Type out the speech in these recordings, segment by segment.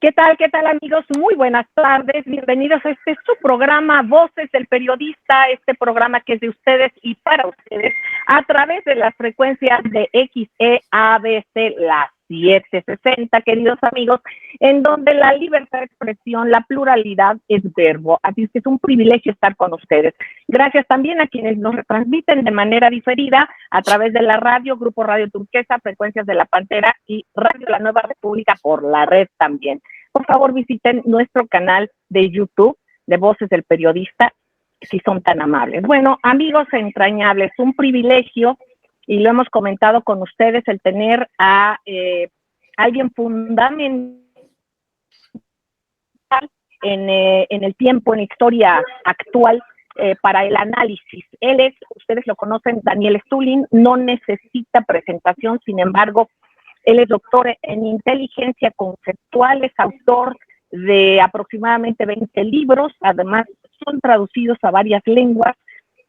¿Qué tal amigos? Muy buenas tardes, bienvenidos a su programa Voces del Periodista, este programa que es de ustedes y para ustedes a través de las frecuencias de XEABC, las 760, queridos amigos, en donde la libertad de expresión, la pluralidad es verbo, así es que es un privilegio estar con ustedes. Gracias también a quienes nos retransmiten de manera diferida a través de la radio, Grupo Radio Turquesa, Frecuencias de la Pantera y Radio La Nueva República por la red también. Por favor, visiten nuestro canal de YouTube de Voces del Periodista, si son tan amables. Bueno, amigos entrañables, un privilegio, y lo hemos comentado con ustedes, el tener a alguien fundamental en el tiempo, en historia actual, para el análisis. Él es, ustedes lo conocen, Daniel Stulin, no necesita presentación, sin embargo, él es doctor en inteligencia conceptual, es autor de aproximadamente 20 libros, además son traducidos a varias lenguas.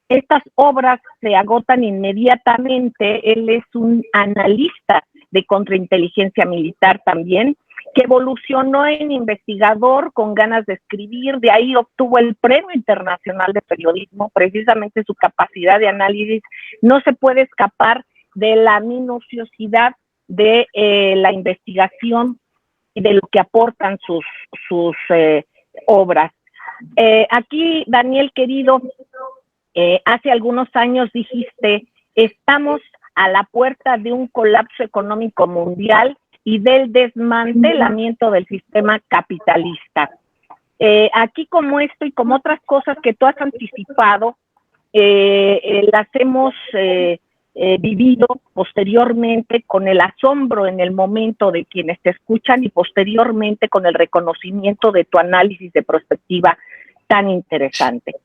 Estas obras se agotan inmediatamente. Él es un analista de contrainteligencia militar también, que evolucionó en investigador con ganas de escribir, de ahí obtuvo el Premio Internacional de Periodismo. Precisamente su capacidad de análisis no se puede escapar de la minuciosidad de la investigación y de lo que aportan sus obras. Aquí, Daniel, querido, hace algunos años dijiste, estamos a la puerta de un colapso económico mundial y del desmantelamiento del sistema capitalista. Aquí, como esto y como otras cosas que tú has anticipado, las hemos vivido posteriormente con el asombro en el momento de quienes te escuchan y posteriormente con el reconocimiento de tu análisis de perspectiva tan interesante.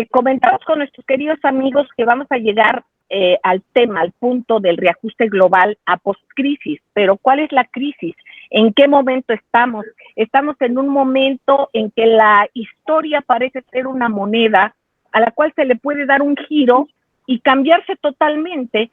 Comentamos con nuestros queridos amigos que vamos a llegar al tema, al punto del reajuste global a postcrisis. Pero ¿cuál es la crisis? ¿En qué momento estamos? Estamos en un momento en que la historia parece ser una moneda a la cual se le puede dar un giro y cambiarse totalmente.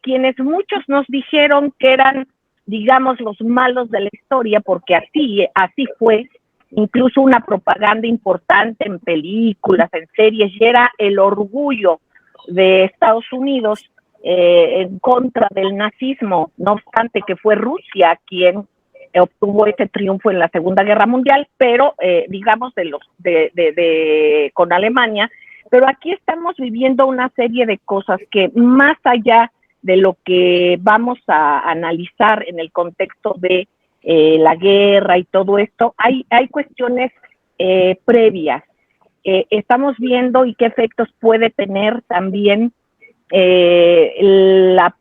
Quienes muchos nos dijeron que eran, digamos, los malos de la historia, porque así fue, incluso una propaganda importante en películas, en series, y era el orgullo de Estados Unidos en contra del nazismo, no obstante que fue Rusia quien obtuvo ese triunfo en la Segunda Guerra Mundial, pero digamos con Alemania. Pero aquí estamos viviendo una serie de cosas que más allá de lo que vamos a analizar en el contexto de la guerra y todo esto, hay cuestiones previas. Estamos viendo y qué efectos puede tener también la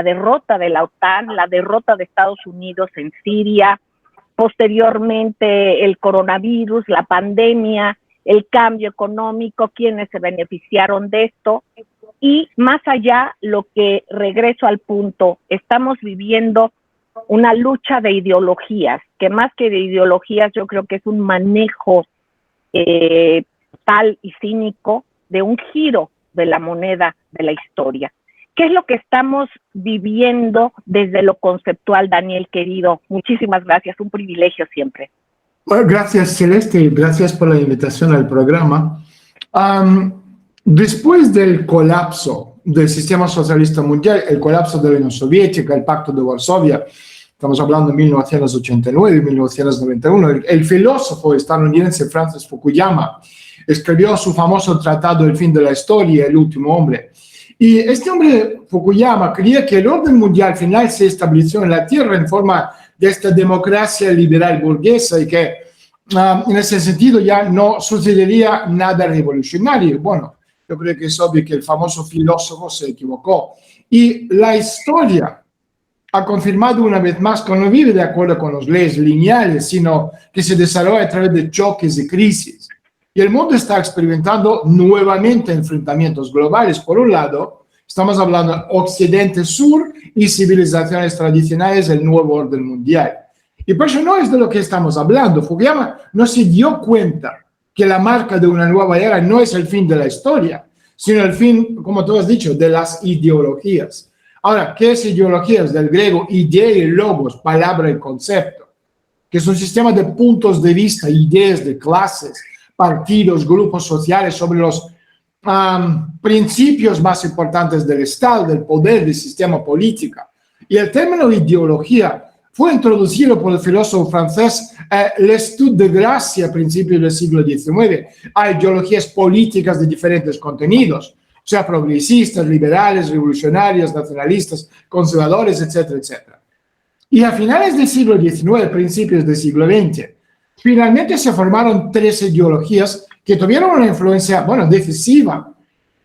derrota de la OTAN, la derrota de Estados Unidos en Siria, posteriormente el coronavirus, la pandemia, el cambio económico, quienes se beneficiaron de esto, y más allá, lo que regreso al punto, estamos viviendo una lucha de ideologías, que más que de ideologías yo creo que es un manejo tal y cínico de un giro de la moneda de la historia. ¿Qué es lo que estamos viviendo desde lo conceptual, Daniel, querido? Muchísimas gracias, un privilegio siempre. Bueno, gracias, Celeste, gracias por la invitación al programa. Después del colapso del sistema socialista mundial, el colapso de la Unión Soviética, el Pacto de Varsovia, estamos hablando de 1989, 1991, el filósofo estadounidense Francis Fukuyama escribió su famoso tratado El fin de la historia, El último hombre. Y este hombre, Fukuyama, creía que el orden mundial final se estableció en la Tierra en forma de esta democracia liberal burguesa y que en ese sentido ya no sucedería nada revolucionario. Bueno, yo creo que es obvio que el famoso filósofo se equivocó. Y la historia ha confirmado una vez más que no vive de acuerdo con las leyes lineales, sino que se desarrolla a través de choques y crisis. Y el mundo está experimentando nuevamente enfrentamientos globales. Por un lado, estamos hablando de Occidente-Sur y civilizaciones tradicionales del nuevo orden mundial. Y por eso no es de lo que estamos hablando. Fukuyama no se dio cuenta que la marca de una nueva era no es el fin de la historia, sino el fin, como tú has dicho, de las ideologías. Ahora, ¿qué es ideologías? Del griego idea y logos, palabra y concepto. que es un sistema de puntos de vista, ideas de clases, partidos, grupos sociales sobre los principios más importantes del Estado, del poder, del sistema político. Y el término ideología fue introducido por el filósofo francés Lestat de Gracie a principios del siglo XIX a ideologías políticas de diferentes contenidos, o sea, progresistas, liberales, revolucionarios, nacionalistas, conservadores, etcétera, etcétera. Y a finales del siglo XIX, principios del siglo XX, finalmente se formaron 3 ideologías que tuvieron una influencia, decisiva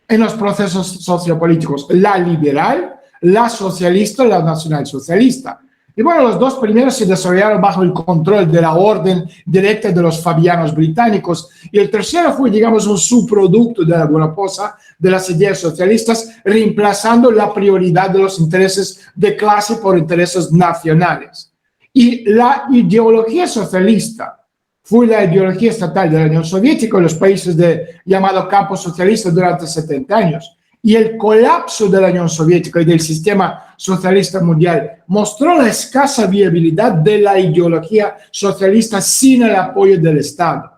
en los procesos sociopolíticos: la liberal, la socialista y la nacionalsocialista. Y los 2 primeros se desarrollaron bajo el control de la orden directa de los fabianos británicos, y el tercero fue, digamos, un subproducto de alguna cosa de las ideas socialistas, reemplazando la prioridad de los intereses de clase por intereses nacionales. Y la ideología socialista fue la ideología estatal de la Unión Soviética y los países llamado campo socialista durante 70 años. Y el colapso de la Unión Soviética y del sistema socialista mundial mostró la escasa viabilidad de la ideología socialista sin el apoyo del Estado.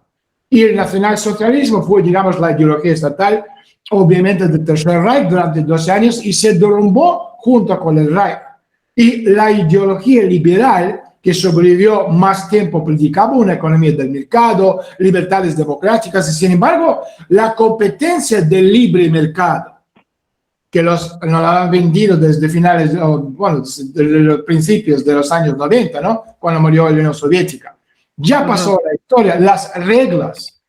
Y el nacionalsocialismo fue, digamos, la ideología estatal, obviamente del Tercer Reich durante 12 años, y se derrumbó junto con el Reich. Y la ideología liberal, que sobrevivió más tiempo, predicaba una economía del mercado, libertades democráticas, y sin embargo, la competencia del libre mercado, que nos la han vendido desde finales, desde los principios de los años 90, ¿no? Cuando murió la Unión Soviética. Ya pasó la historia, las reglas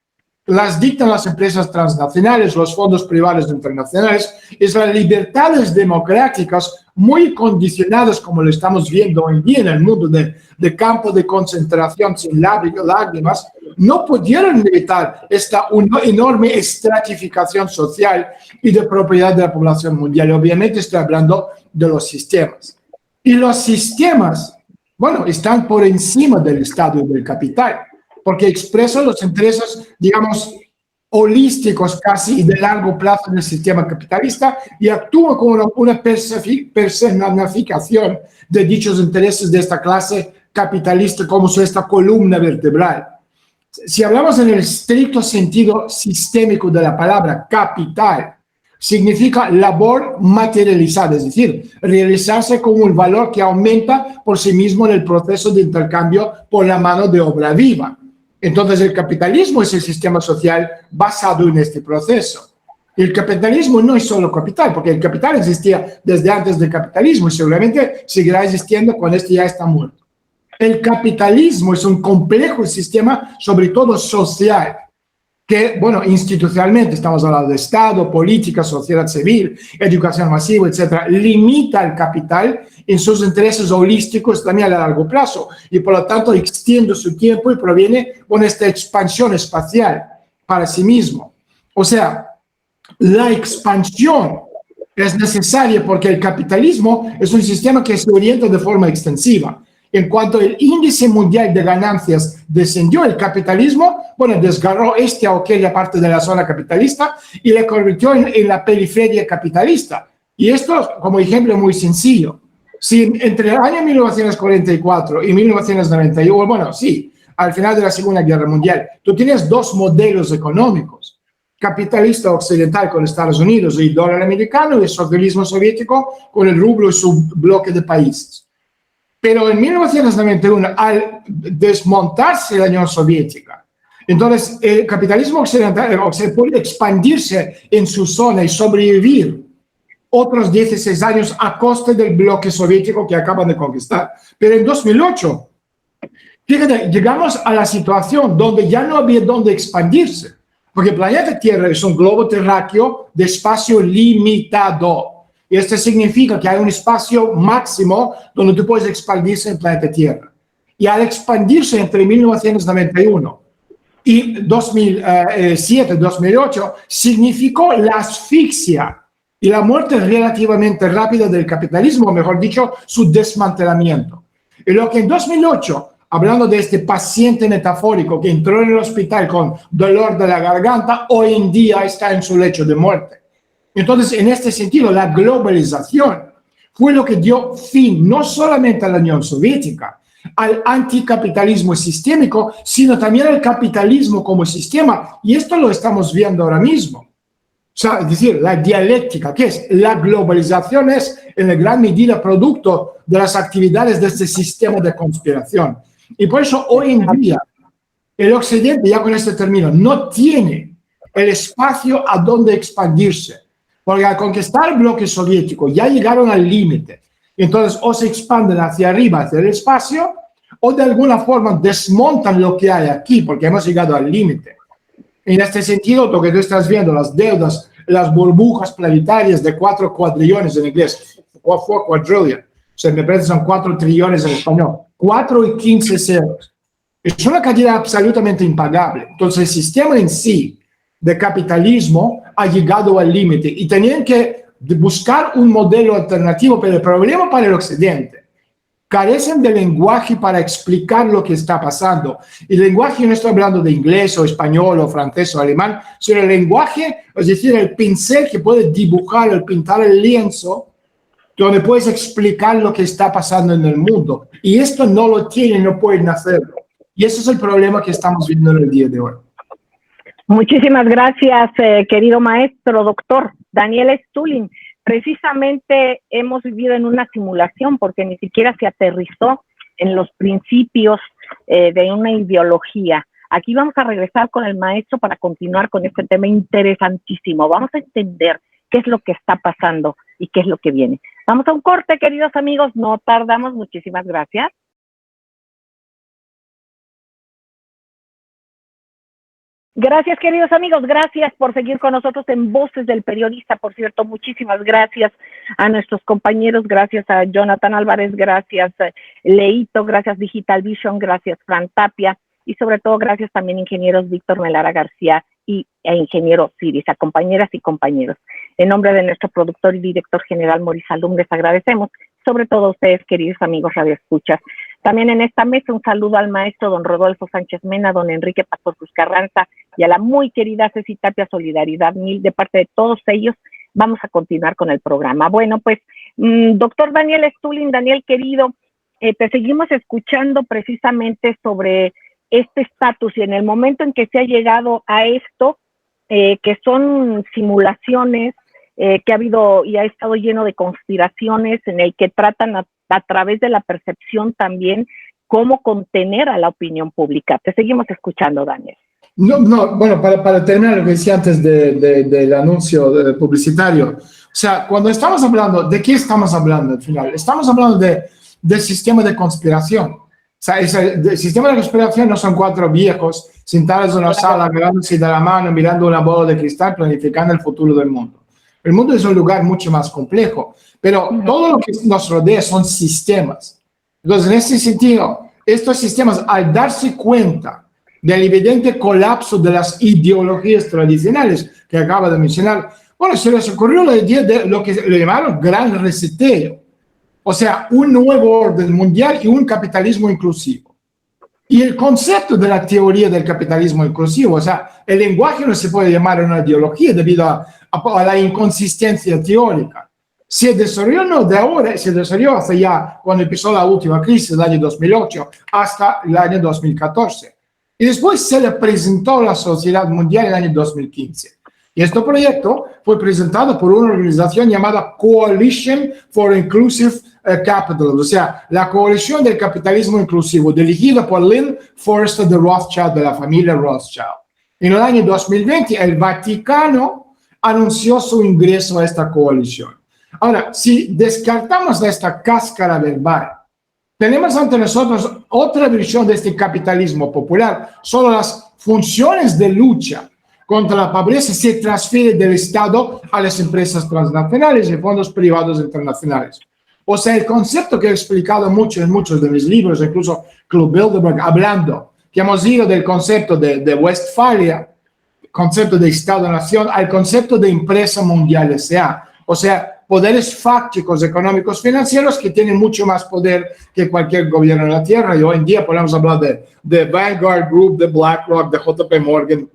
las dictan las empresas transnacionales, los fondos privados internacionales, es las libertades democráticas muy condicionadas, como lo estamos viendo hoy en día en el mundo de campo de concentración sin lágrimas, no pudieron evitar esta enorme estratificación social y de propiedad de la población mundial. Obviamente estoy hablando de los sistemas. Y los sistemas, están por encima del Estado y del capital, porque expresan los intereses, digamos, holísticos casi y de largo plazo del sistema capitalista y actúan como una personificación de dichos intereses de esta clase capitalista como esta columna vertebral. Si hablamos en el estricto sentido sistémico de la palabra capital, significa labor materializada, es decir, realizarse como un valor que aumenta por sí mismo en el proceso de intercambio por la mano de obra viva. Entonces, el capitalismo es el sistema social basado en este proceso. El capitalismo no es solo capital, porque el capital existía desde antes del capitalismo y seguramente seguirá existiendo cuando este ya está muerto. El capitalismo es un complejo sistema, sobre todo social, que, institucionalmente estamos hablando de Estado, política, sociedad civil, educación masiva, etcétera, limita al capital en sus intereses holísticos también a largo plazo y por lo tanto extiende su tiempo y proviene con esta expansión espacial para sí mismo. O sea, la expansión es necesaria porque el capitalismo es un sistema que se orienta de forma extensiva. En cuanto el índice mundial de ganancias descendió, el capitalismo, desgarró esta o aquella parte de la zona capitalista y la convirtió en la periferia capitalista. Y esto, como ejemplo muy sencillo, si entre el año 1944 y 1991, al final de la Segunda Guerra Mundial, tú tienes 2 modelos económicos, capitalista occidental con Estados Unidos y el dólar americano, y el socialismo soviético con el rublo y su bloque de países. Pero en 1991, al desmontarse la Unión Soviética, entonces el capitalismo occidental puede expandirse en su zona y sobrevivir otros 16 años a costa del bloque soviético que acaban de conquistar. Pero en 2008, fíjate, llegamos a la situación donde ya no había dónde expandirse, porque el planeta Tierra es un globo terráqueo de espacio limitado. Y esto significa que hay un espacio máximo donde tú puedes expandirse en el planeta Tierra. Y al expandirse entre 1991 y 2007, 2008, significó la asfixia y la muerte relativamente rápida del capitalismo, mejor dicho, su desmantelamiento. Y lo que en 2008, hablando de este paciente metafórico que entró en el hospital con dolor de la garganta, hoy en día está en su lecho de muerte. Entonces, en este sentido, la globalización fue lo que dio fin no solamente a la Unión Soviética, al anticapitalismo sistémico, sino también al capitalismo como sistema. Y esto lo estamos viendo ahora mismo. O sea, es decir, la dialéctica, ¿qué es? La globalización es en gran medida producto de las actividades de este sistema de conspiración. Y por eso hoy en día el Occidente, ya con este término, no tiene el espacio a donde expandirse. Porque al conquistar el bloque soviético ya llegaron al límite. Entonces, o se expanden hacia arriba, hacia el espacio, o de alguna forma desmontan lo que hay aquí, porque hemos llegado al límite. En este sentido, lo que tú estás viendo, las deudas, las burbujas planetarias de 4 cuadrillones en inglés, 4 quadrillion, o sea, me parece que son 4 trillones en español, 4 y 15 ceros. Es una cantidad absolutamente impagable. Entonces, el sistema en sí de capitalismo ha llegado al límite y tenían que buscar un modelo alternativo, pero el problema para el Occidente, carecen de lenguaje para explicar lo que está pasando. El lenguaje, no estoy hablando de inglés o español o francés o alemán, sino el lenguaje, es decir, el pincel que puede dibujar, el pintar el lienzo, donde puedes explicar lo que está pasando en el mundo. Y esto no lo tienen, no pueden hacerlo. Y ese es el problema que estamos viendo en el día de hoy. Muchísimas gracias, querido maestro, doctor Daniel Stulin. Precisamente hemos vivido en una simulación porque ni siquiera se aterrizó en los principios de una ideología. Aquí vamos a regresar con el maestro para continuar con este tema interesantísimo. Vamos a entender qué es lo que está pasando y qué es lo que viene. Vamos a un corte, queridos amigos, no tardamos. Muchísimas gracias. Gracias, queridos amigos, gracias por seguir con nosotros en Voces del Periodista. Por cierto, muchísimas gracias a nuestros compañeros, gracias a Jonathan Álvarez, gracias Leito, gracias Digital Vision, gracias Fran Tapia y sobre todo gracias también ingenieros Víctor Melara García e ingeniero Ciris, a compañeras y compañeros. En nombre de nuestro productor y director general Maurice Alum, les agradecemos, sobre todo a ustedes, queridos amigos radioescuchas. También en esta mesa un saludo al maestro don Rodolfo Sánchez Mena, don Enrique Pastor Cruz Carranza y a la muy querida Ceci Tapia, solidaridad mil de parte de todos ellos. Vamos a continuar con el programa. Bueno, pues, doctor Daniel Stulin, Daniel querido, te seguimos escuchando precisamente sobre este estatus y en el momento en que se ha llegado a esto, que son simulaciones, que ha habido y ha estado lleno de conspiraciones en el que tratan a través de la percepción también cómo contener a la opinión pública. Te seguimos escuchando, Daniel. No, bueno, para terminar lo que decía antes del anuncio publicitario, o sea, cuando estamos hablando, ¿de qué estamos hablando al final? Estamos hablando del sistema de conspiración. O sea, el sistema de conspiración no son 4 viejos sentados en una sala, agarrándose de la mano, mirando una bola de cristal, planificando el futuro del mundo. El mundo es un lugar mucho más complejo, pero todo lo que nos rodea son sistemas. Entonces, en ese sentido, estos sistemas, al darse cuenta del evidente colapso de las ideologías tradicionales que acaba de mencionar, bueno, se les ocurrió la idea de lo que le llamaron gran reseteo. O sea, un nuevo orden mundial y un capitalismo inclusivo. Y el concepto de la teoría del capitalismo inclusivo, o sea, el lenguaje no se puede llamar una ideología debido a la inconsistencia teórica. Se desarrolló no de ahora, se desarrolló hace ya cuando empezó la última crisis del año 2008 hasta el año 2014. Y después se le presentó a la sociedad mundial en el año 2015. Y este proyecto fue presentado por una organización llamada Coalition for Inclusive Capital, o sea, la coalición del capitalismo inclusivo, dirigida por Lynn Forrester de Rothschild, de la familia Rothschild. En el año 2020, el Vaticano anunció su ingreso a esta coalición. Ahora, si descartamos esta cáscara verbal, tenemos ante nosotros otra versión de este capitalismo popular. Solo las funciones de lucha contra la pobreza se transfieren del Estado a las empresas transnacionales y fondos privados internacionales. O sea, el concepto que he explicado mucho en muchos de mis libros, incluso Club Bilderberg, hablando, que hemos ido del concepto de Westfalia, concepto de Estado-Nación, al concepto de empresa mundial S.A. O sea, poderes fácticos, económicos, financieros que tienen mucho más poder que cualquier gobierno en la Tierra. Y hoy en día podemos hablar de Vanguard Group, de BlackRock, de JP Morgan,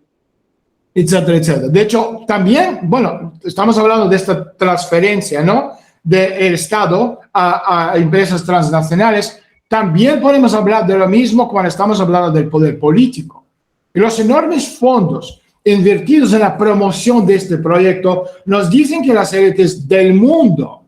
etcétera, etcétera. De hecho, también, bueno, estamos hablando de esta transferencia, ¿no?, del Estado a empresas transnacionales. También podemos hablar de lo mismo cuando estamos hablando del poder político. Y los enormes fondos invertidos en la promoción de este proyecto nos dicen que las élites del mundo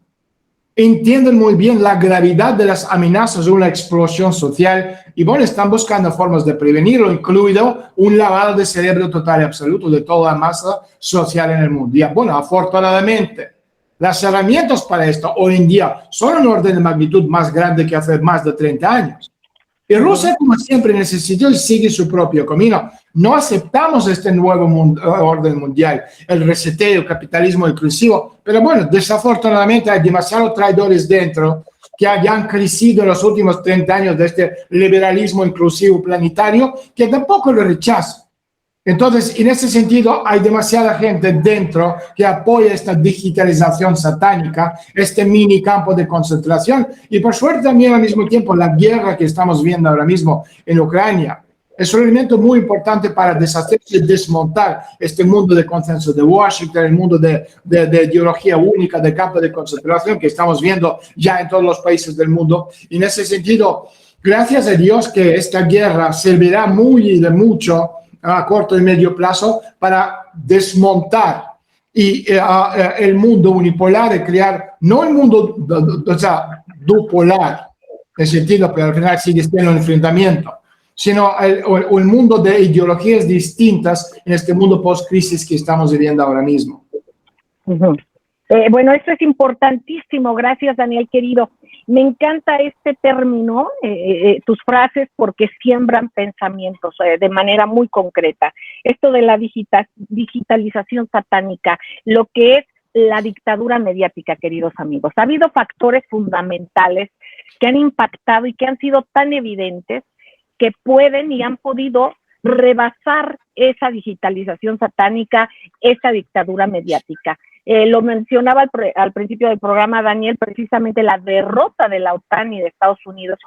entienden muy bien la gravedad de las amenazas de una explosión social y bueno, están buscando formas de prevenirlo, incluido un lavado de cerebro total y absoluto de toda la masa social en el mundo. Y bueno, afortunadamente, las herramientas para esto hoy en día son un orden de magnitud más grande que hace más de 30 años. Y Rusia, como siempre, necesitó y sigue su propio camino. No aceptamos este nuevo orden mundial, el reseteo, el capitalismo inclusivo. Pero bueno, desafortunadamente hay demasiados traidores dentro que hayan crecido en los últimos 30 años de este liberalismo inclusivo planetario que tampoco lo rechazan. Entonces, en ese sentido, hay demasiada gente dentro que apoya esta digitalización satánica, este mini campo de concentración, y por suerte también al mismo tiempo la guerra que estamos viendo ahora mismo en Ucrania es un elemento muy importante para deshacerse y desmontar este mundo de consenso de Washington, el mundo de ideología única, de campo de concentración que estamos viendo ya en todos los países del mundo. Y en ese sentido, gracias a Dios que esta guerra servirá muy de mucho a corto y medio plazo para desmontar el mundo unipolar y crear, no el mundo dupolar, en sentido, pero al final sigue siendo un enfrentamiento, sino el mundo de ideologías distintas en este mundo post-crisis que estamos viviendo ahora mismo. Bueno, esto es importantísimo. Gracias, Daniel, querido. Me encanta este término, tus frases, porque siembran pensamientos de manera muy concreta. Esto de la digitalización satánica, lo que es la dictadura mediática, queridos amigos. Ha habido factores fundamentales que han impactado y que han sido tan evidentes que pueden y han podido rebasar esa digitalización satánica, esa dictadura mediática. Lo mencionaba al principio del programa, Daniel, precisamente la derrota de la OTAN y de Estados Unidos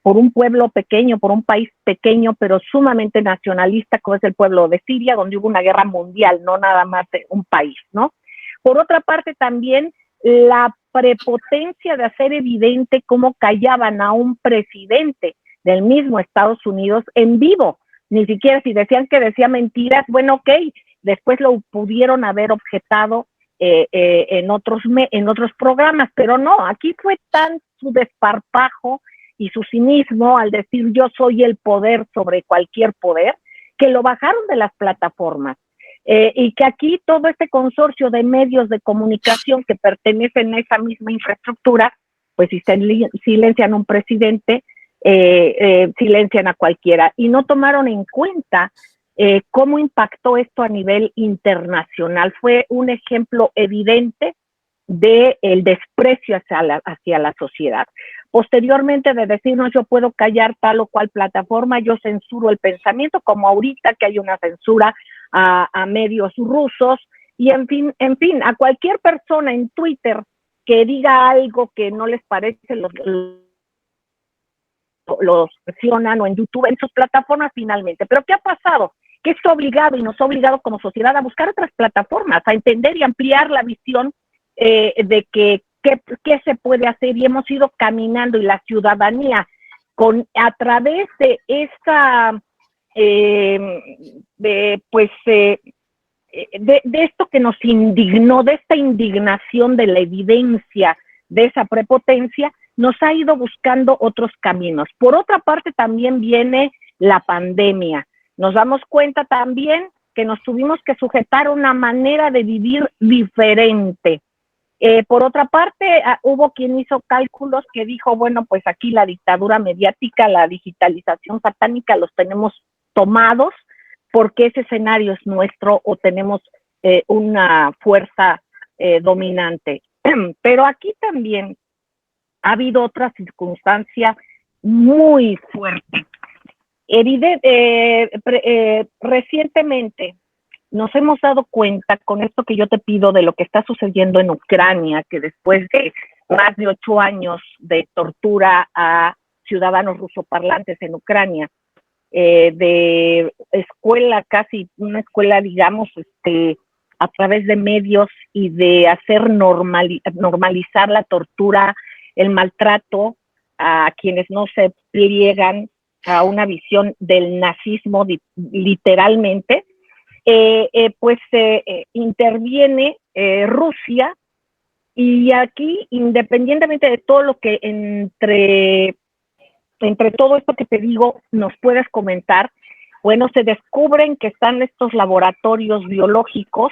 por un pueblo pequeño, por un país pequeño, pero sumamente nacionalista, como es el pueblo de Siria, donde hubo una guerra mundial, no nada más de un país, ¿no? Por otra parte, también la prepotencia de hacer evidente cómo callaban a un presidente del mismo Estados Unidos en vivo. Ni siquiera si decían que decía mentiras, bueno, ok, después lo pudieron haber objetado en otros programas, pero no, aquí fue tan su desparpajo y su cinismo al decir yo soy el poder sobre cualquier poder, que lo bajaron de las plataformas. Y que aquí todo este consorcio de medios de comunicación que pertenecen a esa misma infraestructura, pues si silencian a un presidente, silencian a cualquiera. Y no tomaron en cuenta cómo impactó esto a nivel internacional. Fue un ejemplo evidente del desprecio hacia la sociedad. Posteriormente de decirnos yo puedo callar tal o cual plataforma, yo censuro el pensamiento, como ahorita que hay una censura a medios rusos, y en fin, a cualquier persona en Twitter que diga algo que no les parece, los presionan, o en YouTube, en sus plataformas finalmente. Pero ¿qué ha pasado? Que esto ha obligado y nos ha obligado como sociedad a buscar otras plataformas, a entender y ampliar la visión de qué se puede hacer, y hemos ido caminando, y la ciudadanía a través de esta de esto que nos indignó, de esta indignación de la evidencia de esa prepotencia, nos ha ido buscando otros caminos. Por otra parte, también viene la pandemia. Nos damos cuenta también que nos tuvimos que sujetar a una manera de vivir diferente. Por otra parte, hubo quien hizo cálculos que dijo, bueno, pues aquí la dictadura mediática, la digitalización satánica los tenemos tomados porque ese escenario es nuestro, o tenemos una fuerza dominante. Pero aquí también ha habido otra circunstancia muy fuerte. Recientemente nos hemos dado cuenta, con esto que yo te pido, de lo que está sucediendo en Ucrania, que después de más de 8 años de tortura a ciudadanos rusoparlantes en Ucrania, de escuela, casi una escuela, digamos, a través de medios, y de hacer normalizar la tortura, el maltrato, a quienes no se pliegan a una visión del nazismo literalmente, interviene Rusia, y aquí, independientemente de todo lo que entre todo esto que te digo nos puedes comentar, bueno, se descubren que están estos laboratorios biológicos,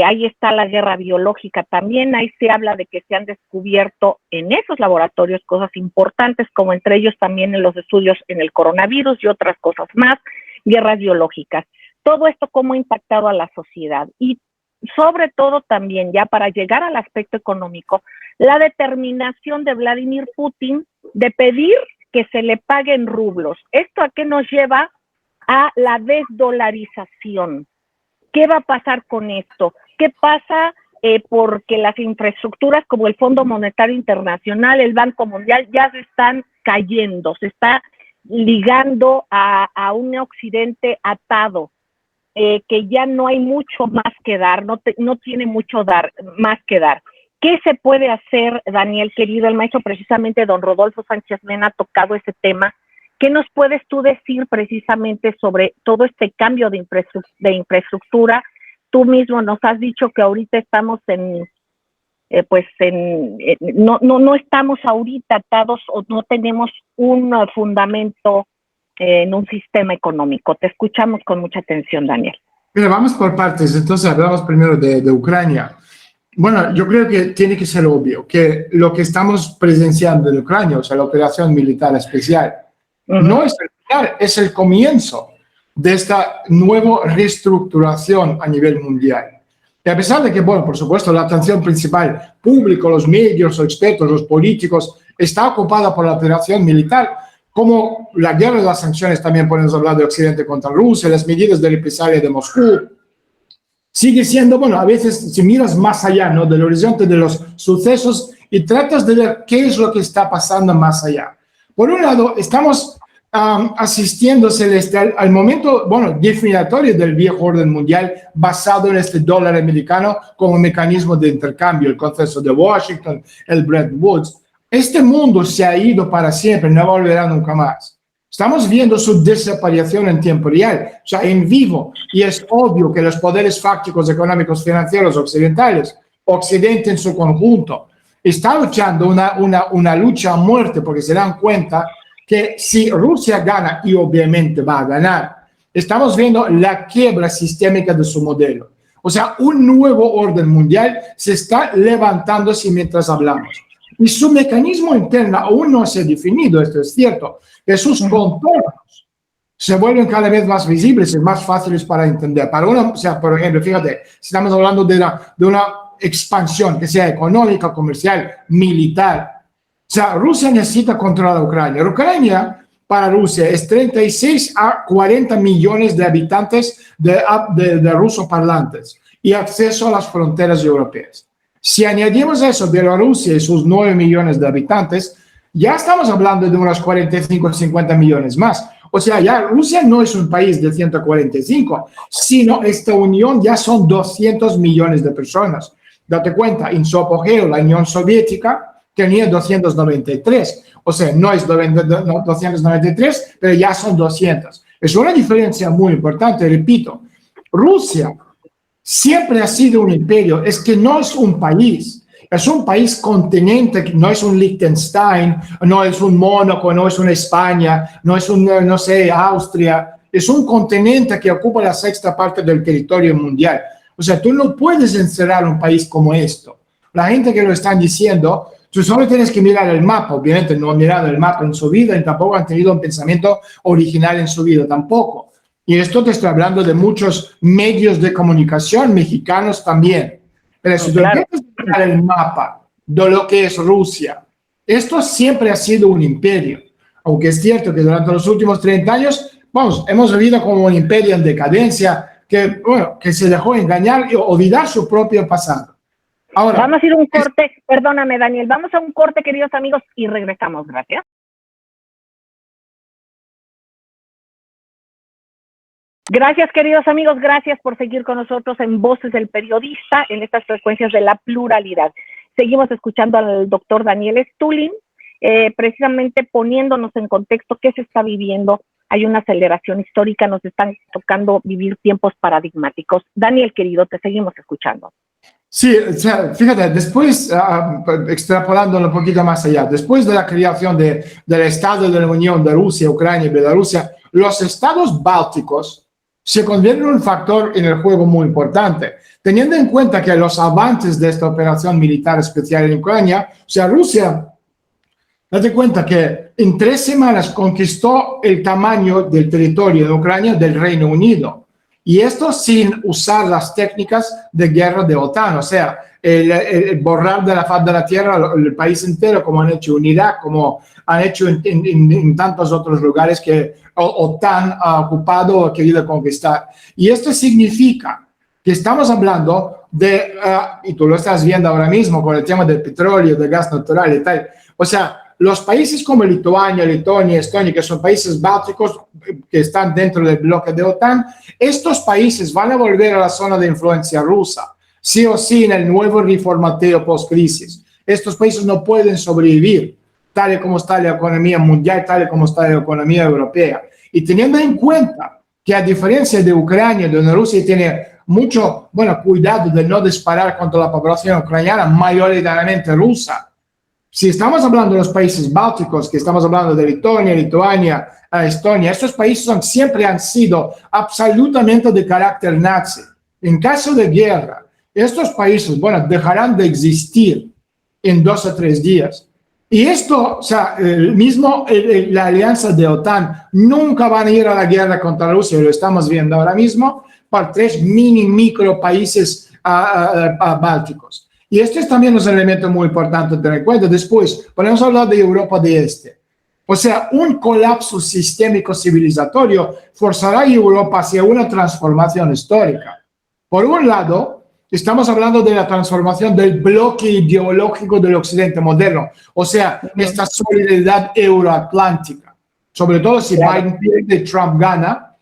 ahí está la guerra biológica también, ahí se habla de que se han descubierto en esos laboratorios cosas importantes, como entre ellos también en los estudios en el coronavirus y otras cosas más, guerras biológicas. Todo esto cómo ha impactado a la sociedad y sobre todo también, ya para llegar al aspecto económico, la determinación de Vladimir Putin de pedir que se le paguen rublos. ¿Esto a qué nos lleva? A la desdolarización. ¿Qué va a pasar con esto? ¿Qué pasa? Porque las infraestructuras como el Fondo Monetario Internacional, el Banco Mundial, ya se están cayendo, se está ligando a un occidente atado, que ya no hay mucho más que dar, no tiene mucho más que dar. ¿Qué se puede hacer, Daniel, querido? El maestro, precisamente, don Rodolfo Sánchez Mena, ha tocado ese tema. ¿Qué nos puedes tú decir precisamente sobre todo este cambio de infraestructura? Tú mismo nos has dicho que ahorita estamos no estamos ahorita atados o no tenemos un fundamento en un sistema económico. Te escuchamos con mucha atención, Daniel. Mira, vamos por partes. Entonces hablamos primero de Ucrania. Bueno, yo creo que tiene que ser obvio que lo que estamos presenciando en Ucrania, o sea, la operación militar especial, no es el final, es el comienzo de esta nueva reestructuración a nivel mundial. Y a pesar de que, bueno, por supuesto, la atención principal, público, los medios, los expertos, los políticos, está ocupada por la operación militar, como la guerra de las sanciones, también podemos hablar de Occidente contra Rusia, las medidas de represalia de Moscú, sigue siendo, bueno, a veces si miras más allá, ¿no?, del horizonte de los sucesos y tratas de ver qué es lo que está pasando más allá. Por un lado, estamos asistiendo, Celeste, al momento, bueno, definitorio del viejo orden mundial basado en este dólar americano como mecanismo de intercambio, el consenso de Washington, el Bretton Woods. Este mundo se ha ido para siempre, no volverá nunca más. Estamos viendo su desaparición en tiempo real, o sea, en vivo, y es obvio que los poderes fácticos, económicos, financieros occidentales, Occidente en su conjunto, está luchando una lucha a muerte porque se dan cuenta que si Rusia gana, y obviamente va a ganar, estamos viendo la quiebra sistémica de su modelo. O sea, un nuevo orden mundial se está levantándose mientras hablamos. Y su mecanismo interno aún no se ha definido, esto es cierto, que sus contornos se vuelven cada vez más visibles y más fáciles para entender. Para una, o sea, por ejemplo, fíjate, si estamos hablando de una expansión que sea económica, comercial, militar. O sea, Rusia necesita controlar a Ucrania. Ucrania, para Rusia, es 36 a 40 millones de habitantes de rusoparlantes y acceso a las fronteras europeas. Si añadimos eso, Bielorrusia y sus 9 millones de habitantes, ya estamos hablando de unos 45 o 50 millones más. O sea, ya Rusia no es un país de 145, sino esta unión ya son 200 millones de personas. Date cuenta, en su apogeo, la Unión Soviética tenía 293. O sea, no es 293, pero ya son 200. Es una diferencia muy importante, repito. Rusia siempre ha sido un imperio, es que no es un país continente, no es un Liechtenstein, no es un Mónaco, no es una España, no es un, no sé, Austria, es un continente que ocupa la sexta parte del territorio mundial. O sea, tú no puedes encerrar un país como esto. La gente que lo están diciendo, tú solo tienes que mirar el mapa, obviamente no han mirado el mapa en su vida y tampoco han tenido un pensamiento original en su vida, tampoco. Y esto te estoy hablando de muchos medios de comunicación mexicanos también. Pero si tú empiezas a mirar el mapa de lo que es Rusia, esto siempre ha sido un imperio. Aunque es cierto que durante los últimos 30 años, vamos, hemos vivido como un imperio en decadencia que, bueno, que se dejó engañar y olvidar su propio pasado. Ahora, vamos a ir a un corte, perdóname, Daniel, vamos a un corte, queridos amigos, y regresamos. Gracias. Gracias, queridos amigos, gracias por seguir con nosotros en Voces del Periodista, en estas frecuencias de la pluralidad. Seguimos escuchando al doctor Daniel Stulin, precisamente poniéndonos en contexto qué se está viviendo. Hay una aceleración histórica, nos están tocando vivir tiempos paradigmáticos. Daniel, querido, te seguimos escuchando. Sí, o sea, fíjate, después, extrapolando un poquito más allá, después de la creación del Estado de la Unión de Rusia, Ucrania y Bielorrusia, los estados bálticos se convierten en un factor en el juego muy importante, teniendo en cuenta que los avances de esta operación militar especial en Ucrania, o sea, Rusia, date cuenta que en 3 semanas conquistó el tamaño del territorio de Ucrania del Reino Unido. Y esto sin usar las técnicas de guerra de OTAN, o sea, el borrar de la faz de la tierra el país entero, como han hecho en Irak, como han hecho en tantos otros lugares que OTAN ha ocupado o querido conquistar. Y esto significa que estamos hablando de, y tú lo estás viendo ahora mismo con el tema del petróleo, del gas natural y tal, o sea, los países como Lituania, Letonia, Estonia, que son países bálticos que están dentro del bloque de OTAN, estos países van a volver a la zona de influencia rusa, sí o sí en el nuevo reformateo post-crisis. Estos países no pueden sobrevivir tal y como está la economía mundial, tal y como está la economía europea. Y teniendo en cuenta que a diferencia de Ucrania, donde Rusia tiene mucho, cuidado de no disparar contra la población ucraniana, mayoritariamente rusa, si estamos hablando de los países bálticos, que estamos hablando de Letonia, Lituania, Estonia, estos países siempre han sido absolutamente de carácter nazi. En caso de guerra, estos países, dejarán de existir en 2 o 3 días. Y esto, o sea, la alianza de OTAN nunca van a ir a la guerra contra Rusia, lo estamos viendo ahora mismo, por 3 micro países bálticos. Y este es también un elemento muy importante de tener en cuenta. Después, podemos hablar de Europa de Este. O sea, un colapso sistémico civilizatorio forzará a Europa hacia una transformación histórica. Por un lado, estamos hablando de la transformación del bloque ideológico del Occidente moderno, o sea, esta solidaridad euroatlántica. Sobre todo si Biden pierde y Trump gana,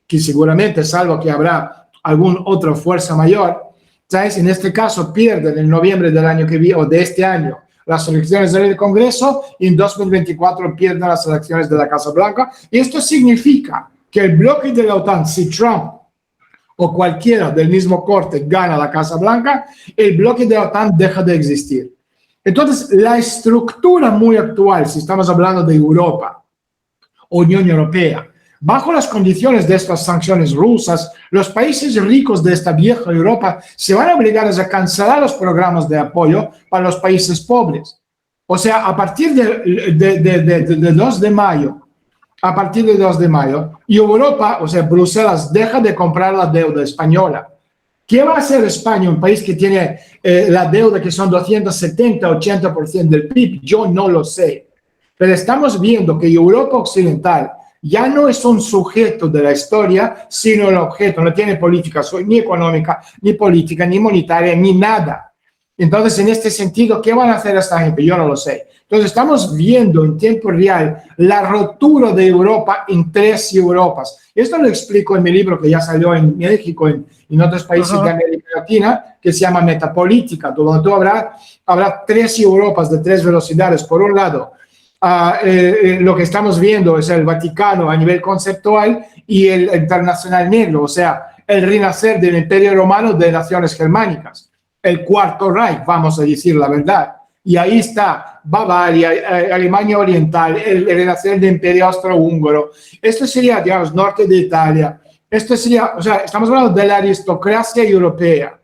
que seguramente, salvo que habrá alguna otra fuerza mayor, ¿sabes? En este caso pierden en noviembre del año que viene o de este año las elecciones del Congreso y en 2024 pierden las elecciones de la Casa Blanca. Y esto significa que el bloque de la OTAN, si Trump o cualquiera del mismo corte gana la Casa Blanca, el bloque de la OTAN deja de existir. Entonces, la estructura muy actual, si estamos hablando de Europa, Unión Europea, bajo las condiciones de estas sanciones rusas, los países ricos de esta vieja Europa se van a obligar a cancelar los programas de apoyo para los países pobres. O sea, a partir de 2 de mayo, y Europa, o sea, Bruselas, deja de comprar la deuda española. ¿Qué va a hacer España, un país que tiene la deuda que son 270-80% del PIB? Yo no lo sé. Pero estamos viendo que Europa Occidental ya no es un sujeto de la historia, sino el objeto. No tiene política ni económica, ni política, ni monetaria, ni nada. Entonces, en este sentido, ¿qué van a hacer esta gente? Yo no lo sé. Entonces, estamos viendo en tiempo real la rotura de Europa en 3 Europas. Esto lo explico en mi libro que ya salió en México y en otros países de América Latina, que se llama Metapolítica, donde habrá 3 Europas de 3 velocidades. Por un lado, lo que estamos viendo es el Vaticano a nivel conceptual y el internacional negro, o sea, el renacer del Imperio Romano de naciones germánicas, el Cuarto Reich, vamos a decir la verdad. Y ahí está Bavaria, Alemania Oriental, el renacer del Imperio Austrohúngaro. Esto sería, digamos, norte de Italia. Esto sería, o sea, estamos hablando de la aristocracia europea,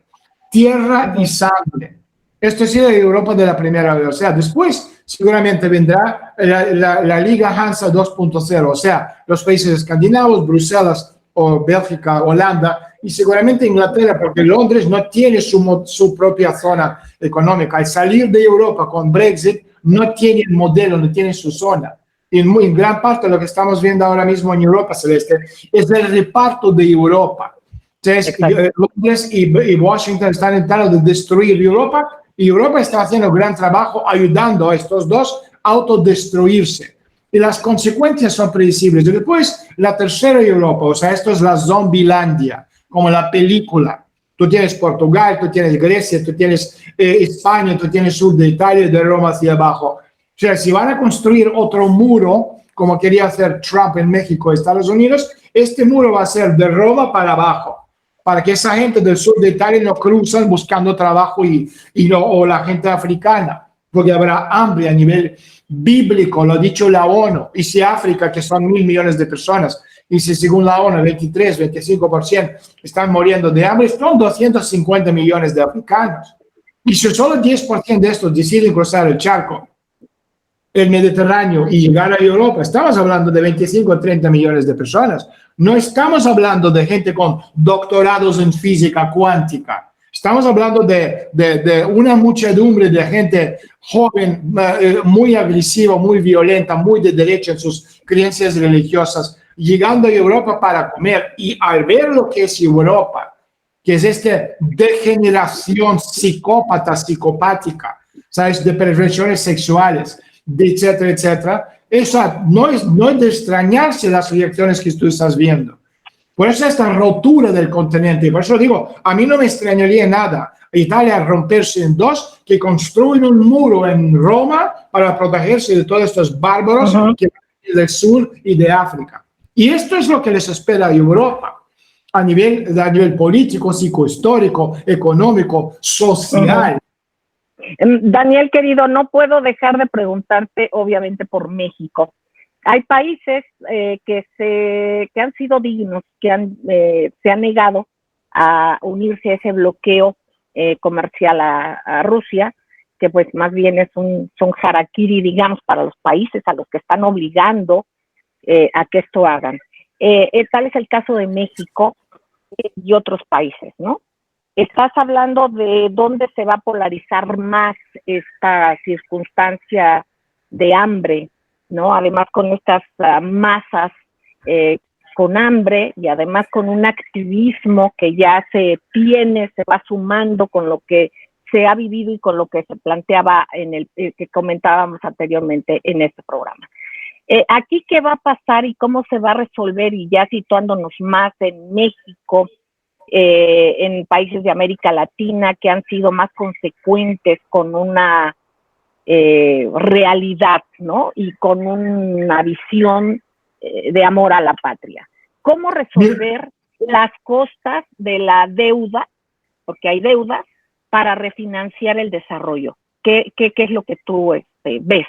tierra y sangre. Esto sería Europa de la primera vez. O sea, después seguramente vendrá la Liga Hansa 2.0, o sea, los países escandinavos, Bruselas o Bélgica, Holanda, y seguramente Inglaterra, porque Londres no tiene su propia zona económica. Al salir de Europa con Brexit, no tiene el modelo, no tiene su zona. Y en gran parte lo que estamos viendo ahora mismo en Europa, Celeste, es el reparto de Europa. Entonces, Londres y Washington están intentando de destruir Europa, y Europa está haciendo gran trabajo ayudando a estos dos a autodestruirse. Y las consecuencias son predecibles. Y después, la tercera Europa, o sea, esto es la Zombilandia, como la película. Tú tienes Portugal, tú tienes Grecia, tú tienes España, tú tienes sur de Italia y de Roma hacia abajo. sea, si van a construir otro muro, como quería hacer Trump en México y Estados Unidos, este muro va a ser de Roma para abajo, para que esa gente del sur de Italia no cruzan buscando trabajo o la gente africana, porque habrá hambre a nivel bíblico, lo ha dicho la ONU, y si África, que son 1.000 millones de personas, y si según la ONU 23-25% están muriendo de hambre, son 250 millones de africanos. Y si solo 10% de estos deciden cruzar el charco, el Mediterráneo y llegar a Europa, estamos hablando de 25 o 30 millones de personas. No estamos hablando de gente con doctorados en física cuántica. Estamos hablando de una muchedumbre de gente joven, muy agresiva, muy violenta, muy de derecha en sus creencias religiosas, llegando a Europa para comer. Y al ver lo que es Europa, que es esta degeneración psicopática, ¿sabes? De perversiones sexuales, etcétera, etcétera. Esa no es de extrañarse las reacciones que tú estás viendo. Por eso esta rotura del continente, y por eso digo, a mí no me extrañaría nada Italia romperse en dos, que construyen un muro en Roma para protegerse de todos estos bárbaros que vienen del sur y de África. Y esto es lo que les espera a Europa a nivel político, psicohistórico, económico, social. Daniel, querido, no puedo dejar de preguntarte, obviamente, por México. Hay países que han sido dignos, que se han negado a unirse a ese bloqueo comercial a Rusia, que pues más bien son harakiri, digamos, para los países a los que están obligando a que esto hagan. Tal es el caso de México y otros países, ¿no? Estás hablando de dónde se va a polarizar más esta circunstancia de hambre, ¿no? Además con estas masas con hambre y además con un activismo que ya se va sumando con lo que se ha vivido y con lo que se planteaba que comentábamos anteriormente en este programa. Aquí, ¿qué va a pasar y cómo se va a resolver? Y ya situándonos más en México, en países de América Latina que han sido más consecuentes con una realidad, ¿no? Y con una visión de amor a la patria. ¿Cómo resolver las costas de la deuda, porque hay deudas, para refinanciar el desarrollo? ¿Qué es lo que tú ves?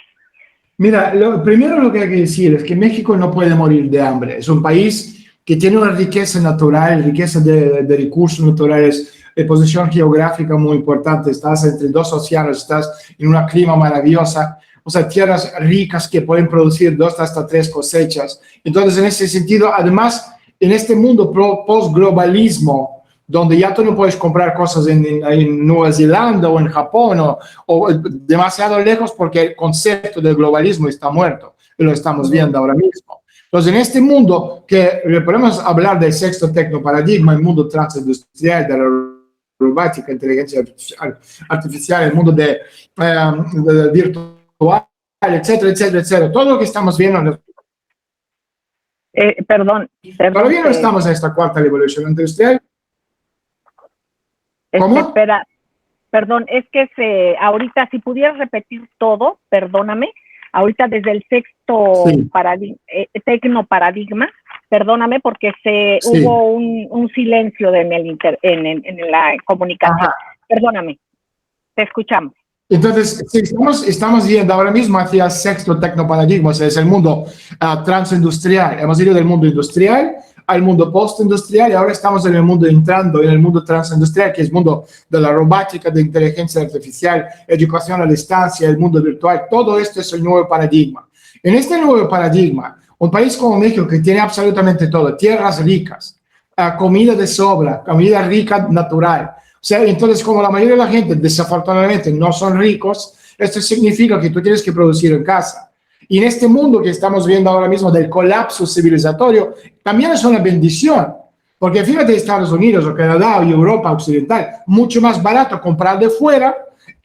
Mira, primero lo que hay que decir es que México no puede morir de hambre. Es un país que tiene una riqueza natural, riqueza de recursos naturales, de posición geográfica muy importante. Estás entre dos océanos, estás en un clima maravillosa, o sea, tierras ricas que pueden producir 2 hasta 3 cosechas. Entonces, en ese sentido, además, en este mundo post-globalismo, donde ya tú no puedes comprar cosas en Nueva Zelanda o en Japón o demasiado lejos porque el concepto del globalismo está muerto, y lo estamos viendo ahora mismo. Entonces, en este mundo que podemos hablar del sexto tecnoparadigma, el mundo transindustrial, de la robótica, inteligencia artificial, el mundo de virtual, etcétera, etcétera, etcétera, todo lo que estamos viendo. Perdón. Todavía no estamos en esta cuarta revolución industrial. ¿Cómo? Espera, perdón, es que ahorita, si pudieras repetir todo, perdóname, ahorita desde el sexto tecnoparadigma, perdóname porque hubo un silencio en la comunicación. Ajá. Perdóname, te escuchamos. Entonces, sí, estamos yendo ahora mismo hacia el sexto tecnoparadigma, o sea, es el mundo transindustrial. Hemos ido del mundo industrial al mundo postindustrial y ahora estamos entrando en el mundo transindustrial, que es el mundo de la robótica, de inteligencia artificial, educación a distancia, el mundo virtual. Todo esto es el nuevo paradigma. En este nuevo paradigma, un país como México, que tiene absolutamente todo, tierras ricas, comida de sobra, comida rica natural. O sea, entonces, como la mayoría de la gente, desafortunadamente, no son ricos, esto significa que tú tienes que producir en casa. Y en este mundo que estamos viendo ahora mismo del colapso civilizatorio, también es una bendición. Porque fíjate, Estados Unidos o Canadá o Europa Occidental, mucho más barato comprar de fuera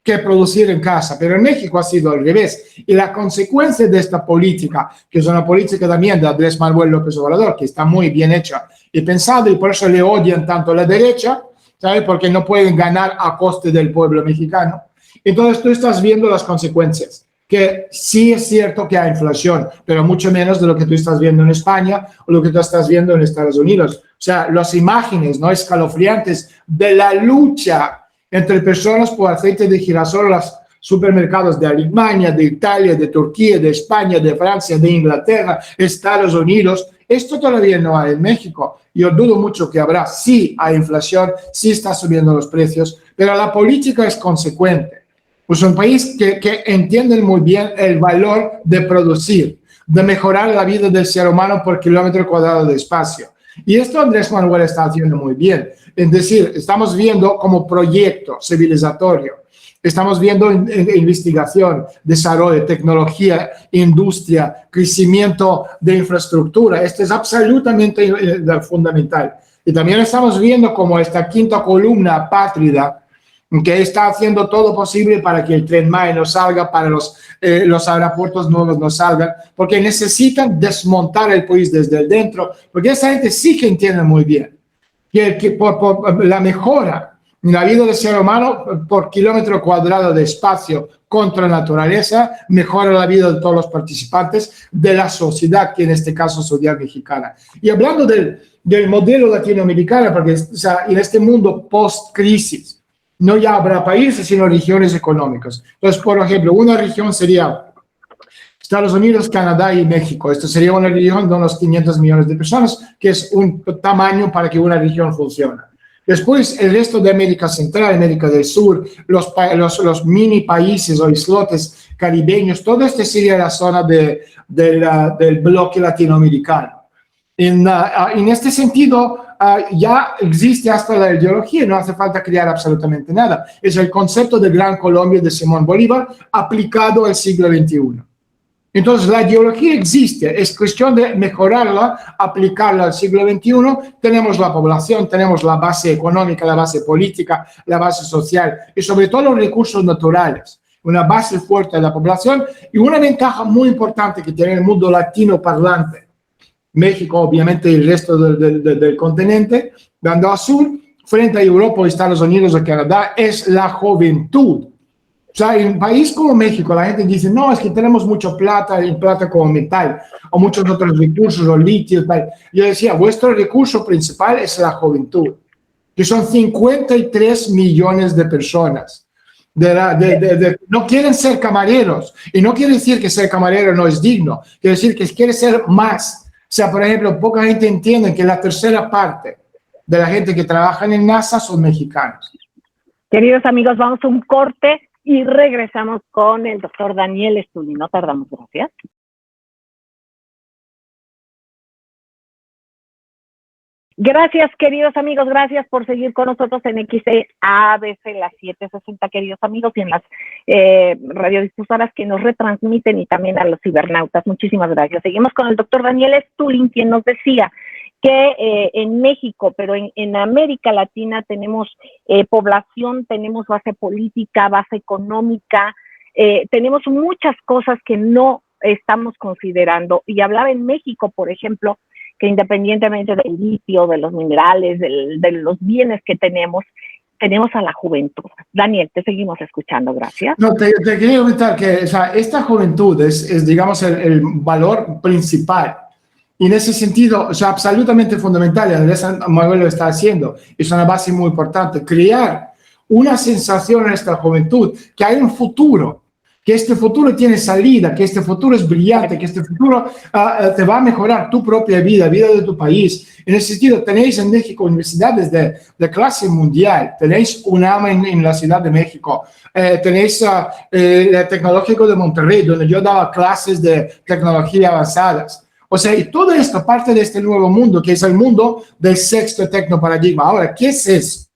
que producir en casa. Pero en México ha sido al revés. Y la consecuencia de esta política, que es una política también de Andrés Manuel López Obrador, que está muy bien hecha y pensada, y por eso le odian tanto a la derecha, ¿sabes? Porque no pueden ganar a coste del pueblo mexicano. Entonces tú estás viendo las consecuencias. que sí es cierto que hay inflación, pero mucho menos de lo que tú estás viendo en España o lo que tú estás viendo en Estados Unidos. O sea, las imágenes no escalofriantes de la lucha entre personas por aceite de girasol en los supermercados de Alemania, de Italia, de Turquía, de España, de Francia, de Inglaterra, Estados Unidos. Esto todavía no hay en México. Yo dudo mucho que habrá. Sí hay inflación, sí está subiendo los precios, pero la política es consecuente. Pues un país que entiende muy bien el valor de producir, de mejorar la vida del ser humano por kilómetro cuadrado de espacio. Y esto Andrés Manuel está haciendo muy bien. Es decir, estamos viendo como proyecto civilizatorio, estamos viendo investigación, desarrollo, tecnología, industria, crecimiento de infraestructura. Esto es absolutamente fundamental. Y también estamos viendo como esta quinta columna apátrida que está haciendo todo posible para que el Tren Maya no salga, para los aeropuertos nuevos no salgan, porque necesitan desmontar el país desde el dentro, porque esa gente sí que entiende muy bien que por la mejora en la vida del ser humano por kilómetro cuadrado de espacio contra naturaleza, mejora la vida de todos los participantes de la sociedad, que en este caso es sociedad mexicana. Y hablando del modelo latinoamericano, porque o sea, en este mundo post-crisis, no ya habrá países, sino regiones económicas. Entonces, por ejemplo, una región sería Estados Unidos, Canadá y México. Esto sería una región de unos 500 millones de personas, que es un tamaño para que una región funcione. Después, el resto de América Central, América del Sur, los mini países o islotes caribeños, todo esto sería la zona del bloque latinoamericano. En este sentido, ya existe hasta la ideología, no hace falta crear absolutamente nada. Es el concepto de Gran Colombia de Simón Bolívar aplicado al siglo XXI. Entonces, la ideología existe, es cuestión de mejorarla, aplicarla al siglo XXI. Tenemos la población, tenemos la base económica, la base política, la base social y sobre todo los recursos naturales. Una base fuerte de la población y una ventaja muy importante que tiene el mundo latino parlante. México, obviamente, y el resto del continente, dando al sur, frente a Europa, Estados Unidos o Canadá, es la juventud. O sea, en un país como México, la gente dice, no, es que tenemos mucha plata, y plata como metal, o muchos otros recursos, o litio, tal. Yo decía, vuestro recurso principal es la juventud, que son 53 millones de personas. No quieren ser camareros, y no quiere decir que ser camarero no es digno, quiere decir que quiere ser más. O sea, por ejemplo, poca gente entiende que la tercera parte de la gente que trabaja en NASA son mexicanos. Queridos amigos, vamos a un corte y regresamos con el doctor Daniel Stulin. No tardamos, gracias. Gracias, queridos amigos, gracias por seguir con nosotros en XABC, las 7:60, queridos amigos, y en las radiodifusoras que nos retransmiten y también a los cibernautas. Muchísimas gracias. Seguimos con el doctor Daniel Stulin, quien nos decía que en México, pero en América Latina tenemos población, tenemos base política, base económica, tenemos muchas cosas que no estamos considerando. Y hablaba en México, por ejemplo, que independientemente del litio, de los minerales, de los bienes que tenemos a la juventud. Daniel, te seguimos escuchando, gracias. No, te quería comentar que o sea, esta juventud es digamos, el valor principal. Y en ese sentido, o sea, absolutamente fundamental, y Andrés Manuel lo está haciendo, es una base muy importante, crear una sensación en esta juventud, que hay un futuro, que este futuro tiene salida, que este futuro es brillante, que este futuro te va a mejorar tu propia vida, vida de tu país. En ese sentido, tenéis en México universidades de clase mundial, tenéis UNAM en la Ciudad de México, tenéis el Tecnológico de Monterrey, donde yo daba clases de tecnología avanzadas. O sea, y todo esto parte de este nuevo mundo, que es el mundo del sexto tecnoparadigma. Ahora, ¿qué es eso?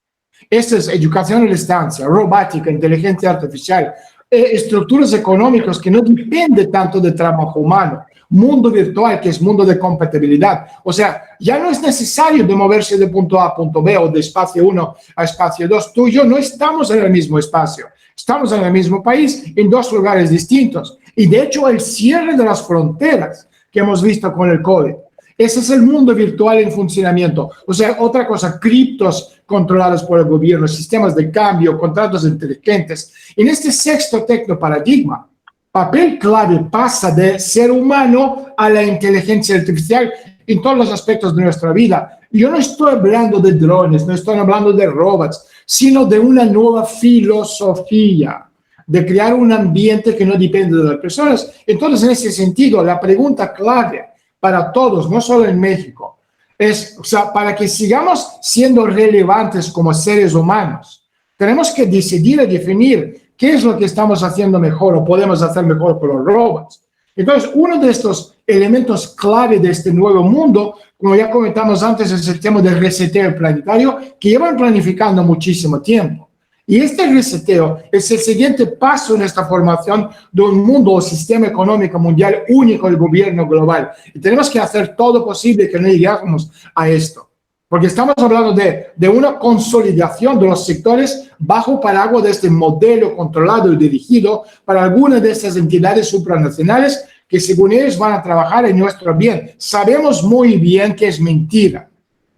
Esto es educación a distancia, robótica, inteligencia artificial, estructuras económicas que no dependen tanto del trabajo humano, mundo virtual que es mundo de compatibilidad. O sea, ya no es necesario de moverse de punto A a punto B o de espacio 1 a espacio 2. Tú y yo no estamos en el mismo espacio, estamos en el mismo país, en dos lugares distintos. Y de hecho, el cierre de las fronteras que hemos visto con el COVID. Ese es el mundo virtual en funcionamiento. O sea, otra cosa, criptos controlados por el gobierno, sistemas de cambio, contratos inteligentes. En este sexto tecnoparadigma, papel clave pasa de ser humano a la inteligencia artificial en todos los aspectos de nuestra vida. Yo no estoy hablando de drones, no estoy hablando de robots, sino de una nueva filosofía, de crear un ambiente que no depende de las personas. Entonces, en ese sentido, la pregunta clave para todos, no solo en México, es, o sea, para que sigamos siendo relevantes como seres humanos, tenemos que decidir y definir qué es lo que estamos haciendo mejor o podemos hacer mejor con los robots. Entonces, uno de estos elementos clave de este nuevo mundo, como ya comentamos antes, es el tema del reseteo planetario, que llevan planificando muchísimo tiempo. Y este reseteo es el siguiente paso en esta formación de un mundo o sistema económico mundial único del gobierno global. Y tenemos que hacer todo posible que no lleguemos a esto. Porque estamos hablando de una consolidación de los sectores bajo paraguas de este modelo controlado y dirigido para algunas de estas entidades supranacionales que según ellos van a trabajar en nuestro bien. Sabemos muy bien que es mentira,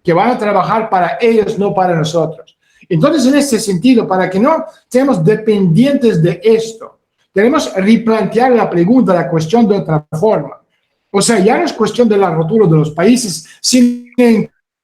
que van a trabajar para ellos, no para nosotros. Entonces, en este sentido, para que no seamos dependientes de esto, tenemos que replantear la pregunta, la cuestión de otra forma. O sea, ya no es cuestión de la rotura de los países, sino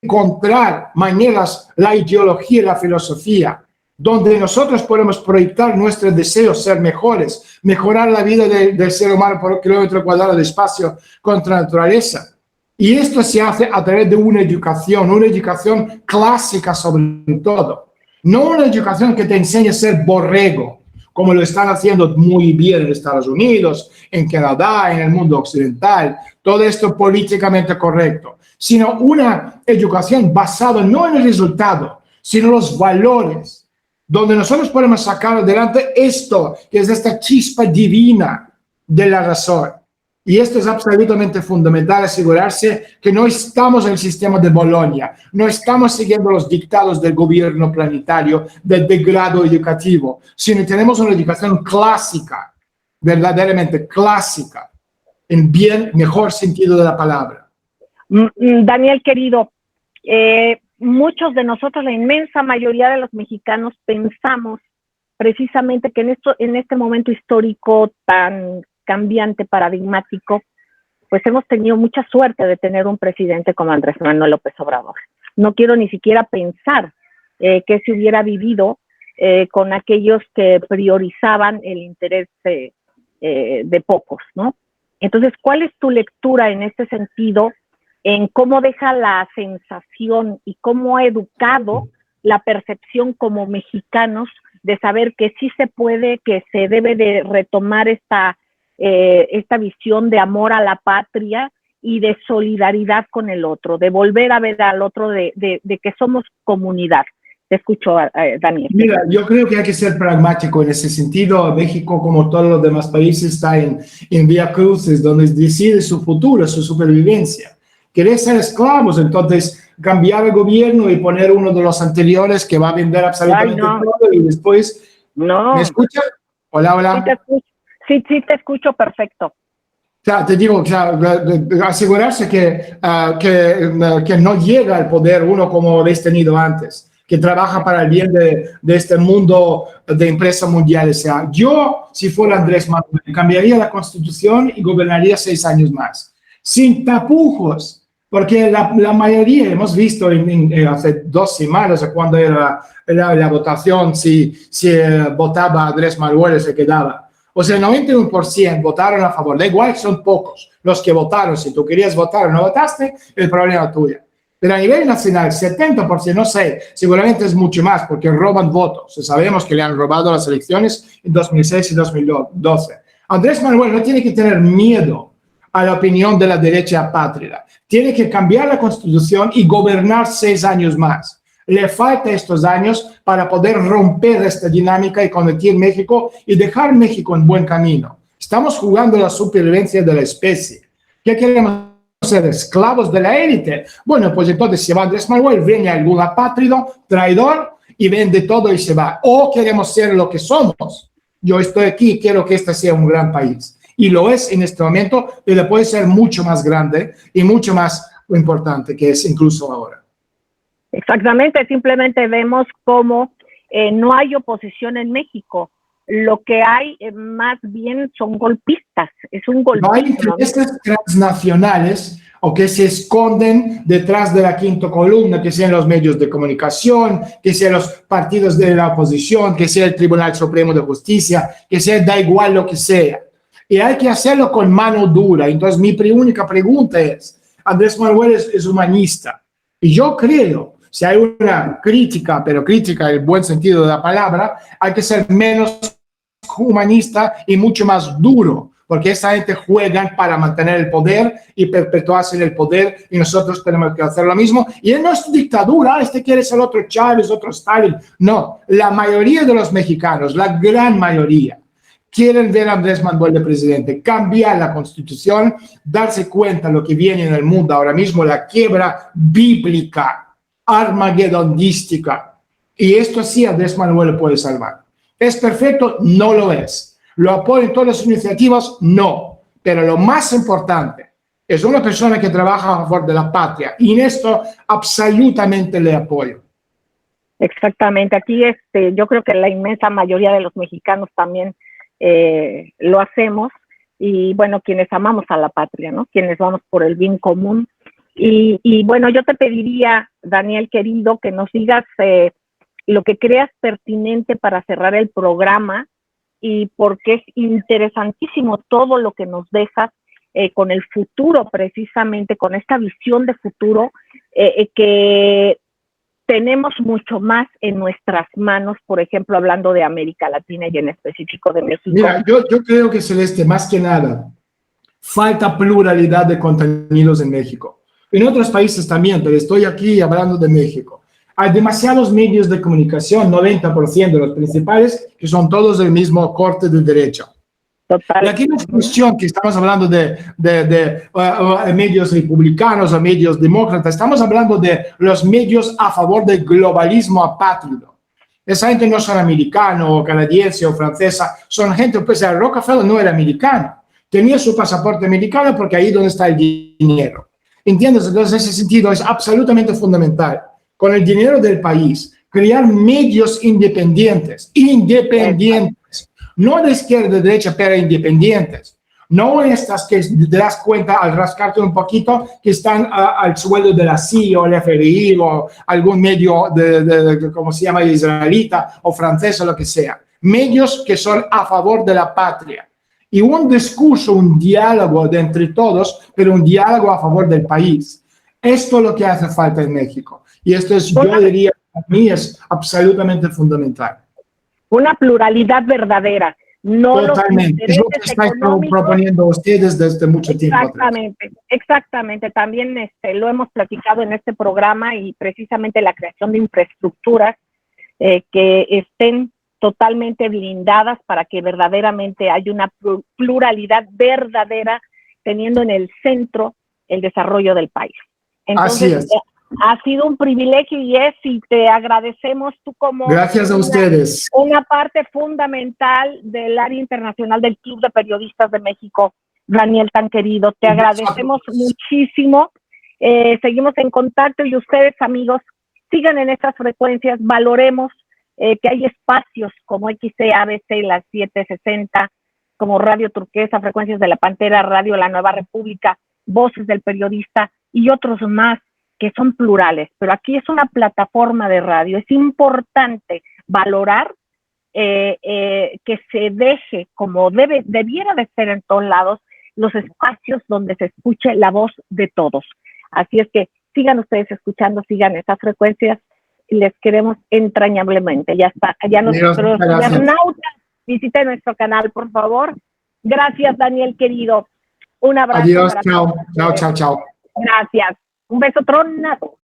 encontrar maneras, la ideología y la filosofía, donde nosotros podemos proyectar nuestros deseos, ser mejores, mejorar la vida del ser humano por kilómetro cuadrado de espacio contra la naturaleza. Y esto se hace a través de una educación clásica sobre todo. No una educación que te enseñe a ser borrego, como lo están haciendo muy bien en Estados Unidos, en Canadá, en el mundo occidental, todo esto políticamente correcto, sino una educación basada no en el resultado, sino en los valores, donde nosotros podemos sacar adelante esto, que es esta chispa divina de la razón. Y esto es absolutamente fundamental, asegurarse que no estamos en el sistema de Bolonia, no estamos siguiendo los dictados del gobierno planetario, del degrado educativo, sino tenemos una educación clásica, verdaderamente clásica, en bien mejor sentido de la palabra. Daniel, querido, muchos de nosotros, la inmensa mayoría de los mexicanos, pensamos precisamente que en este momento histórico tan cambiante, paradigmático, pues hemos tenido mucha suerte de tener un presidente como Andrés Manuel López Obrador. No quiero ni siquiera pensar que se hubiera vivido con aquellos que priorizaban el interés de pocos, ¿no? Entonces, ¿cuál es tu lectura en este sentido, en cómo deja la sensación y cómo ha educado la percepción como mexicanos de saber que sí se puede, que se debe de retomar esta visión de amor a la patria y de solidaridad con el otro, de volver a ver al otro, de que somos comunidad? Te escucho, Daniel. Mira, yo creo que hay que ser pragmático en ese sentido. México, como todos los demás países, está en vía crucis, donde decide su futuro, su supervivencia. Querer ser esclavos, entonces cambiar el gobierno y poner uno de los anteriores que va a vender absolutamente todo y después... No. ¿Me escuchas? Hola, hola. Sí, te escucho. Sí, te escucho perfecto. O sea, te digo, o sea, asegurarse que no llega al poder uno como habéis tenido antes, que trabaja para el bien de este mundo de empresas mundiales. O sea, yo, si fuera Andrés Manuel, cambiaría la Constitución y gobernaría 6 años más, sin tapujos, porque la mayoría, hemos visto hace 2 semanas, cuando era la votación, si votaba Andrés Manuel, se quedaba. O sea, el 91% votaron a favor. Da igual, son pocos los que votaron. Si tú querías votar o no votaste, el problema es tuyo. Pero a nivel nacional, 70%, no sé, seguramente es mucho más, porque roban votos. Sabemos que le han robado las elecciones en 2006 y 2012. Andrés Manuel no tiene que tener miedo a la opinión de la derecha apátrida. Tiene que cambiar la Constitución y gobernar 6 años más. Le falta estos años para poder romper esta dinámica y convertir México y dejar México en buen camino. Estamos jugando la supervivencia de la especie. ¿Qué queremos ser? ¿Esclavos de la élite? Bueno, pues entonces se va Andrés Manuel, viene algún apátrido, traidor, y vende todo y se va. O queremos ser lo que somos. Yo estoy aquí y quiero que este sea un gran país. Y lo es en este momento, pero puede ser mucho más grande y mucho más importante que es incluso ahora. Exactamente, simplemente vemos cómo no hay oposición en México. lo que hay más bien son golpistas, es un No hay golpismo. intereses transnacionales o que se esconden detrás de la quinta columna, que sean los medios de comunicación, que sean los partidos de la oposición, que sea el Tribunal Supremo de Justicia, que sea, da igual lo que sea. Y hay que hacerlo con mano dura. Entonces, mi única pregunta es, Andrés Manuel es humanista. Y yo creo, si hay una crítica, pero crítica en el buen sentido de la palabra, hay que ser menos humanista y mucho más duro, porque esa gente juega para mantener el poder y perpetuarse en el poder, y nosotros tenemos que hacer lo mismo. Y no es dictadura, este quiere ser otro Chávez, otro Stalin. No, la mayoría de los mexicanos, la gran mayoría, quieren ver a Andrés Manuel de presidente, cambiar la constitución, darse cuenta de lo que viene en el mundo ahora mismo, la quiebra bíblica, armagedonística. Y esto sí Andrés Manuel puede salvar. ¿Es perfecto? No lo es. ¿Lo apoyo en todas las iniciativas? No. Pero lo más importante es una persona que trabaja a favor de la patria. Y en esto absolutamente le apoyo. Exactamente. Aquí yo creo que la inmensa mayoría de los mexicanos también lo hacemos. Y bueno, quienes amamos a la patria, ¿no? Quienes vamos por el bien común. Y bueno, yo te pediría, Daniel querido, que nos digas lo que creas pertinente para cerrar el programa, y porque es interesantísimo todo lo que nos dejas con el futuro, precisamente con esta visión de futuro que tenemos mucho más en nuestras manos, por ejemplo, hablando de América Latina y en específico de México. Mira, yo creo que, Celeste, más que nada, falta pluralidad de contenidos en México. En otros países también, pero estoy aquí hablando de México. Hay demasiados medios de comunicación, 90% de los principales, que son todos del mismo corte de derecha. Total. Y aquí no es cuestión que estamos hablando de medios republicanos o medios demócratas, estamos hablando de los medios a favor del globalismo apátrido. Esa gente no son americano o canadiense o francesa, son gente, pues Rockefeller no era americano, tenía su pasaporte americano porque ahí es donde está el dinero. ¿Entiendes? Entonces, en ese sentido es absolutamente fundamental, con el dinero del país, crear medios independientes, no de izquierda, de derecha, pero independientes. No estas que te das cuenta al rascarte un poquito que están al sueldo de la CIA o el FBI o algún medio ¿cómo se llama?, israelita o francés o lo que sea. Medios que son a favor de la patria. Y un discurso, un diálogo de entre todos, pero un diálogo a favor del país. Esto es lo que hace falta en México. Y esto es, yo diría, para mí es absolutamente fundamental. Una pluralidad verdadera. No totalmente, es lo que estáis proponiendo ustedes desde mucho tiempo atrás. Exactamente. También lo hemos platicado en este programa, y precisamente la creación de infraestructuras que estén totalmente blindadas para que verdaderamente haya una pluralidad verdadera, teniendo en el centro el desarrollo del país. Entonces, así es. Ha sido un privilegio, y te agradecemos tú como... Gracias a ustedes. Una parte fundamental del área internacional del Club de Periodistas de México, Daniel, tan querido. Te agradecemos muchísimo. Seguimos en contacto, y ustedes, amigos, sigan en estas frecuencias, valoremos que hay espacios como XC, ABC, las 760, como Radio Turquesa, Frecuencias de la Pantera, Radio La Nueva República, Voces del Periodista y otros más que son plurales, pero aquí es una plataforma de radio. Es importante valorar que se deje, como debiera de ser en todos lados, los espacios donde se escuche la voz de todos. Así es que sigan ustedes escuchando, sigan esas frecuencias, y les queremos entrañablemente. Ya está, ya nuestros internautas, visiten nuestro canal, por favor. Gracias, Daniel, querido. Un abrazo. Adiós, chao. Chao. Gracias. Un beso tronado.